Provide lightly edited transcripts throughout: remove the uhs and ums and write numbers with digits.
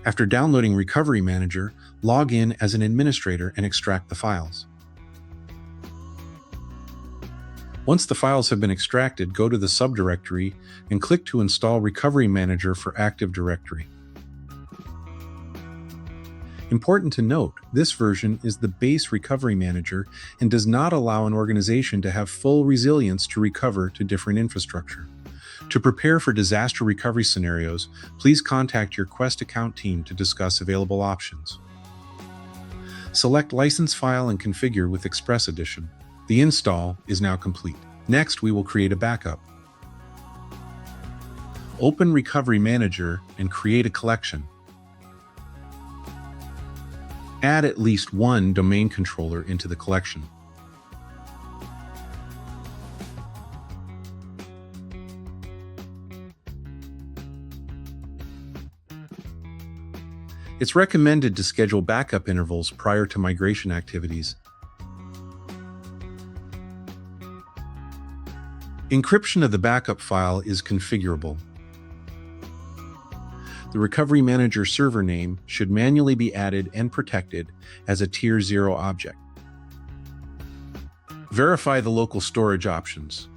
After downloading Recovery Manager, log in as an administrator and extract the files. Once the files have been extracted, go to the subdirectory and click to install Recovery Manager for Active Directory. Important to note, this version is the base Recovery Manager and does not allow an organization to have full resilience to recover to different infrastructure. To prepare for disaster recovery scenarios, please contact your Quest account team to discuss available options. Select License File and configure with Express Edition. The install is now complete. Next, we will create a backup. Open Recovery Manager and create a collection. Add at least one domain controller into the collection. It's recommended to schedule backup intervals prior to migration activities. Encryption of the backup file is configurable. The Recovery Manager server name should manually be added and protected as a Tier 0 object. Verify the local storage options.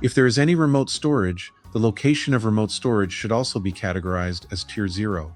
If there is any remote storage, the location of remote storage should also be categorized as Tier 0.